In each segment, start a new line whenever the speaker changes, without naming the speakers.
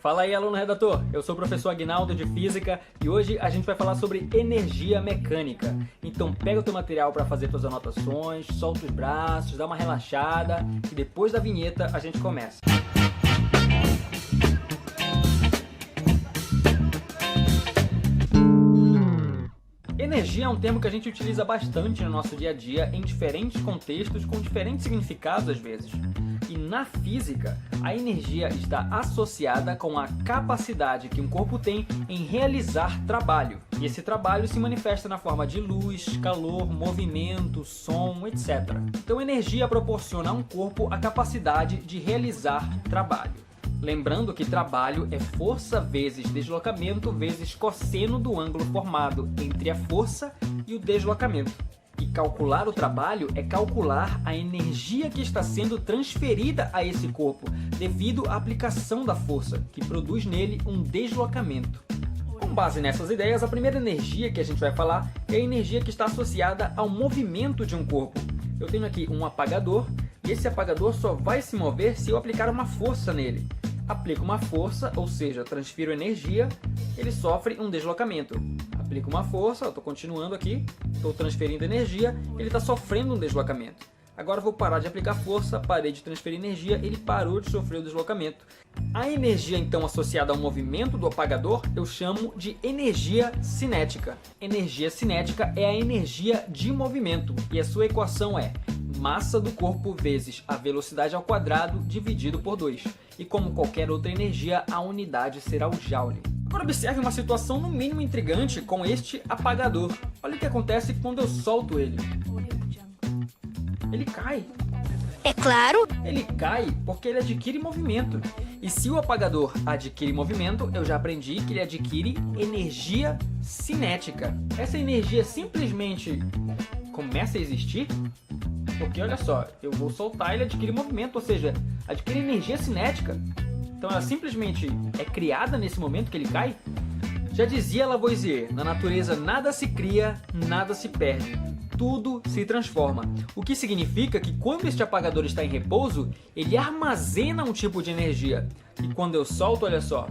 Fala aí, aluno redator! Eu sou o professor Aguinaldo de Física e hoje a gente vai falar sobre energia mecânica. Então pega o teu material para fazer tuas anotações, solta os braços, dá uma relaxada e depois da vinheta a gente começa. Energia é um termo que a gente utiliza bastante no nosso dia a dia em diferentes contextos, com diferentes significados às vezes. E na física, a energia está associada com a capacidade que um corpo tem em realizar trabalho. E esse trabalho se manifesta na forma de luz, calor, movimento, som, etc. Então, energia proporciona a um corpo a capacidade de realizar trabalho. Lembrando que trabalho é força vezes deslocamento vezes cosseno do ângulo formado entre a força e o deslocamento. E calcular o trabalho é calcular a energia que está sendo transferida a esse corpo devido à aplicação da força, que produz nele um deslocamento. Com base nessas ideias, a primeira energia que a gente vai falar é a energia que está associada ao movimento de um corpo. Eu tenho aqui um apagador e esse apagador só vai se mover se eu aplicar uma força nele. Aplico uma força, ou seja, transfiro energia, ele sofre um deslocamento. Aplico uma força, estou continuando aqui, estou transferindo energia, ele está sofrendo um deslocamento. Agora vou parar de aplicar força, parei de transferir energia, ele parou de sofrer o deslocamento. A energia então associada ao movimento do apagador eu chamo de energia cinética. Energia cinética é a energia de movimento e a sua equação é massa do corpo vezes a velocidade ao quadrado dividido por 2. E como qualquer outra energia, a unidade será o joule. Agora observe uma situação no mínimo intrigante com este apagador. Olha o que acontece quando eu solto ele. Ele cai.
É claro.
Ele cai porque ele adquire movimento. E se o apagador adquire movimento, eu já aprendi que ele adquire energia cinética. Essa energia simplesmente começa a existir porque, olha só, eu vou soltar, ele adquire movimento, ou seja, adquire energia cinética. Então ela simplesmente é criada nesse momento que ele cai? Já dizia Lavoisier, na natureza nada se cria, nada se perde. Tudo se transforma. O que significa que quando este apagador está em repouso, ele armazena um tipo de energia. E quando eu solto, olha só,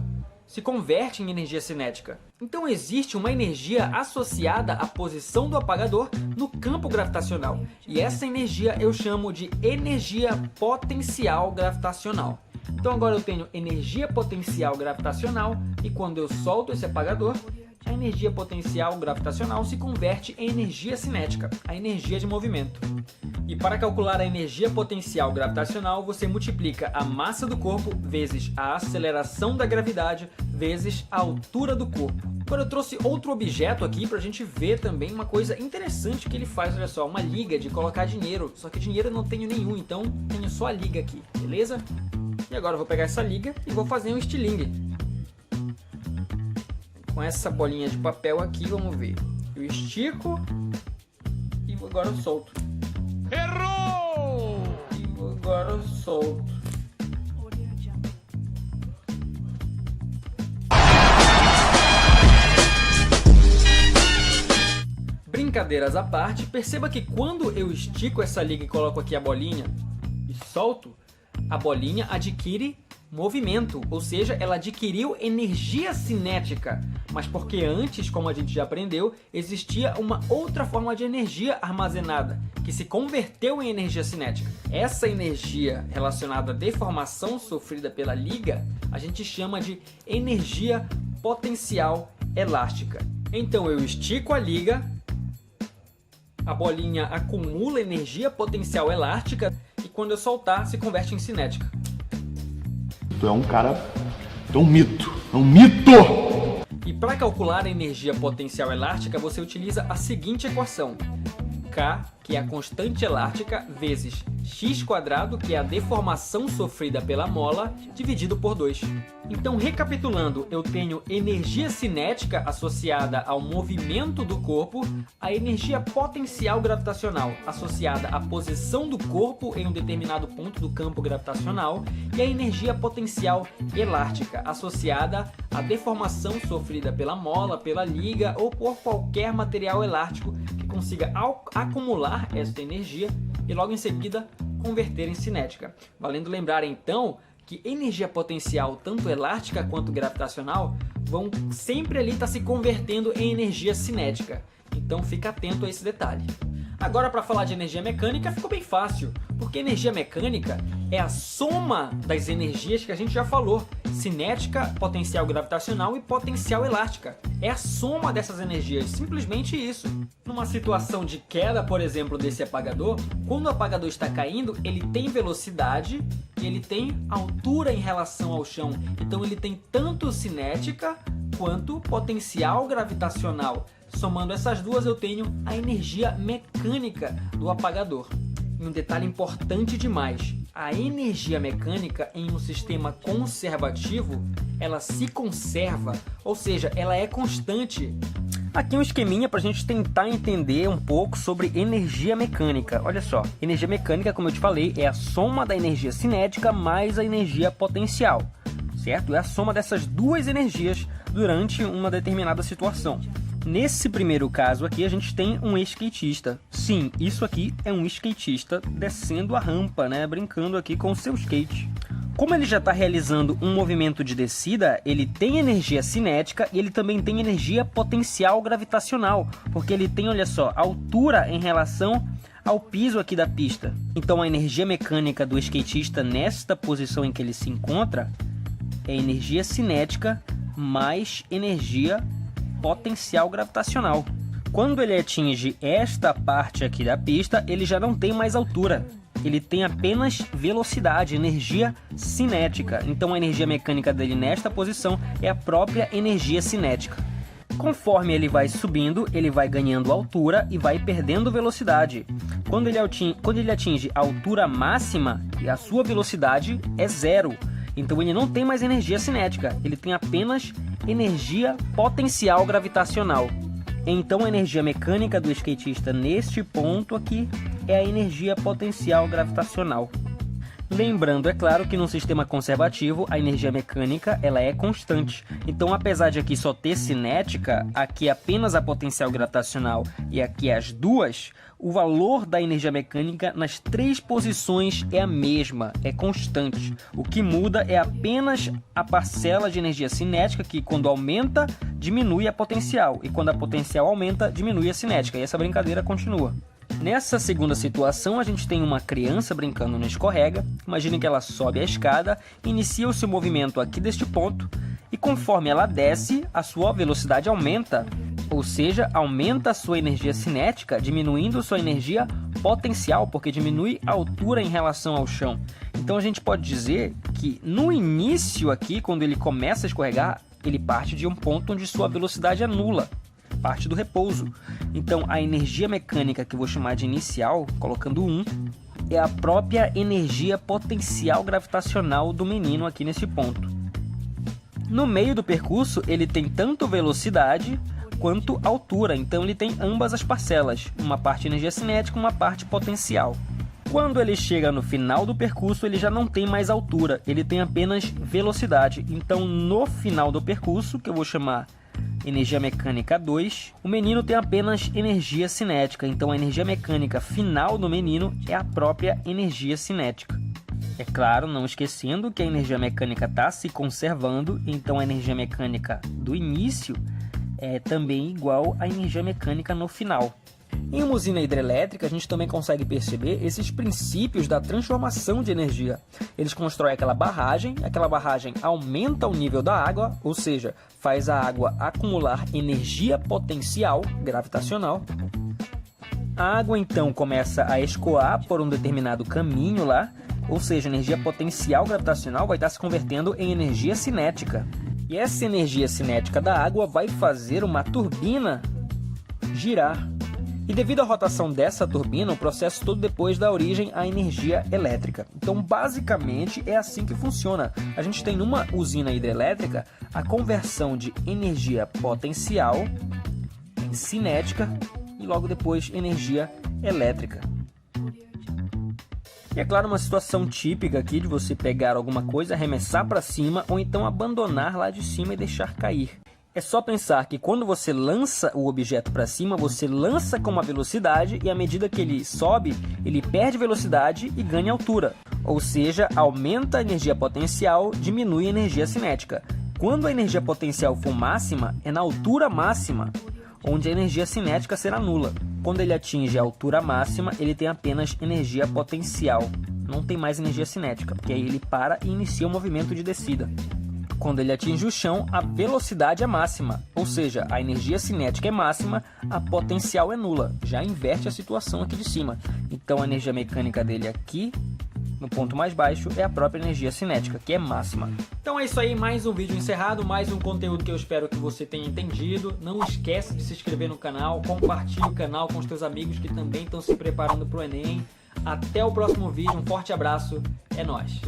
se converte em energia cinética. Então existe uma energia associada à posição do apagador no campo gravitacional. E essa energia eu chamo de energia potencial gravitacional. Então agora eu tenho energia potencial gravitacional e quando eu solto esse apagador, a energia potencial gravitacional se converte em energia cinética, a energia de movimento. E para calcular a energia potencial gravitacional, você multiplica a massa do corpo vezes a aceleração da gravidade vezes a altura do corpo. Agora eu trouxe outro objeto aqui para a gente ver também uma coisa interessante que ele faz, olha só, uma liga de colocar dinheiro. Só que dinheiro eu não tenho nenhum, então tenho só a liga aqui, beleza? E agora eu vou pegar essa liga e vou fazer um estilingue. Com essa bolinha de papel aqui, vamos ver. Eu estico e agora eu solto.
Errou!
E agora eu solto. Brincadeiras à parte, perceba que quando eu estico essa liga e coloco aqui a bolinha e solto, a bolinha adquire movimento, ou seja, ela adquiriu energia cinética, mas porque antes, como a gente já aprendeu, existia uma outra forma de energia armazenada, que se converteu em energia cinética. Essa energia relacionada à deformação sofrida pela liga, a gente chama de energia potencial elástica. Então eu estico a liga, a bolinha acumula energia potencial elástica e quando eu soltar, se converte em cinética.
Tu é um cara... Tu é um mito. É um mito!
E para calcular a energia potencial elástica, você utiliza a seguinte equação. K, que é a constante elástica, vezes x², que é a deformação sofrida pela mola, dividido por 2. Então, recapitulando, eu tenho energia cinética associada ao movimento do corpo, a energia potencial gravitacional associada à posição do corpo em um determinado ponto do campo gravitacional e a energia potencial elástica associada à deformação sofrida pela mola, pela liga ou por qualquer material elástico que consiga acumular esta energia e logo em seguida converter em cinética. Valendo lembrar então que energia potencial, tanto elástica quanto gravitacional, vão sempre ali estar se convertendo em energia cinética. Então fica atento a esse detalhe. Agora, para falar de energia mecânica, ficou bem fácil, porque energia mecânica é a soma das energias que a gente já falou: cinética, potencial gravitacional e potencial elástica. É a soma dessas energias, simplesmente isso. Numa situação de queda, por exemplo, desse apagador, quando o apagador está caindo, ele tem velocidade e ele tem altura em relação ao chão. Então ele tem tanto cinética quanto potencial gravitacional. Somando essas duas, eu tenho a energia mecânica do apagador. E um detalhe importante demais: a energia mecânica em um sistema conservativo, ela se conserva, ou seja, ela é constante. Aqui um esqueminha para a gente tentar entender um pouco sobre energia mecânica. Olha só, energia mecânica, como eu te falei, é a soma da energia cinética mais a energia potencial, certo? É a soma dessas duas energias durante uma determinada situação. Nesse primeiro caso aqui, a gente tem um skatista. Sim, isso aqui é um skatista descendo a rampa, né? Brincando aqui com o seu skate. Como ele já está realizando um movimento de descida, ele tem energia cinética e ele também tem energia potencial gravitacional, porque ele tem, olha só, altura em relação ao piso aqui da pista. Então a energia mecânica do skatista nesta posição em que ele se encontra é energia cinética mais energia potencial gravitacional. Quando ele atinge esta parte aqui da pista, ele já não tem mais altura. Ele tem apenas velocidade, energia cinética. Então a energia mecânica dele nesta posição é a própria energia cinética. Conforme ele vai subindo, ele vai ganhando altura e vai perdendo velocidade. Quando ele atinge a altura máxima, a sua velocidade é zero. Então ele não tem mais energia cinética, ele tem apenas energia potencial gravitacional. Então a energia mecânica do skatista neste ponto aqui é a energia potencial gravitacional. Lembrando, é claro, que num sistema conservativo a energia mecânica ela é constante. Então, apesar de aqui só ter cinética, aqui apenas a potencial gravitacional e aqui as duas, o valor da energia mecânica nas três posições é a mesma, é constante. O que muda é apenas a parcela de energia cinética, que quando aumenta, diminui a potencial, e quando a potencial aumenta, diminui a cinética, e essa brincadeira continua. Nessa segunda situação, a gente tem uma criança brincando no escorrega. Imagine que ela sobe a escada, inicia o seu movimento aqui deste ponto, e conforme ela desce, a sua velocidade aumenta, ou seja, aumenta a sua energia cinética, diminuindo sua energia potencial, porque diminui a altura em relação ao chão. Então a gente pode dizer que no início aqui, quando ele começa a escorregar, ele parte de um ponto onde sua velocidade é nula, parte do repouso. Então a energia mecânica, que eu vou chamar de inicial, colocando 1, é a própria energia potencial gravitacional do menino aqui nesse ponto. No meio do percurso, ele tem tanto velocidade quanto altura, então ele tem ambas as parcelas, uma parte energia cinética e uma parte potencial. Quando ele chega no final do percurso, ele já não tem mais altura, ele tem apenas velocidade. Então no final do percurso, que eu vou chamar energia mecânica 2, o menino tem apenas energia cinética, então a energia mecânica final do menino é a própria energia cinética. É claro, não esquecendo que a energia mecânica está se conservando, então a energia mecânica do início é também igual à energia mecânica no final. Em uma usina hidrelétrica, a gente também consegue perceber esses princípios da transformação de energia. Eles constroem aquela barragem aumenta o nível da água, ou seja, faz a água acumular energia potencial gravitacional. A água então começa a escoar por um determinado caminho lá, ou seja, a energia potencial gravitacional vai estar se convertendo em energia cinética. E essa energia cinética da água vai fazer uma turbina girar. E devido à rotação dessa turbina, o processo todo depois dá origem à energia elétrica. Então, basicamente, é assim que funciona. A gente tem numa usina hidrelétrica a conversão de energia potencial em cinética e logo depois energia elétrica. E é claro, uma situação típica aqui de você pegar alguma coisa, arremessar para cima ou então abandonar lá de cima e deixar cair. É só pensar que quando você lança o objeto para cima, você lança com uma velocidade e à medida que ele sobe, ele perde velocidade e ganha altura. Ou seja, aumenta a energia potencial, diminui a energia cinética. Quando a energia potencial for máxima, é na altura máxima, onde a energia cinética será nula. Quando ele atinge a altura máxima, ele tem apenas energia potencial, não tem mais energia cinética, porque aí ele para e inicia o movimento de descida. Quando ele atinge o chão, a velocidade é máxima, ou seja, a energia cinética é máxima, a potencial é nula. Já inverte a situação aqui de cima. Então a energia mecânica dele aqui, no ponto mais baixo, é a própria energia cinética, que é máxima. Então é isso aí, mais um vídeo encerrado, mais um conteúdo que eu espero que você tenha entendido. Não esquece de se inscrever no canal, compartilhe o canal com os teus amigos que também estão se preparando para o Enem. Até o próximo vídeo, um forte abraço, é nóis!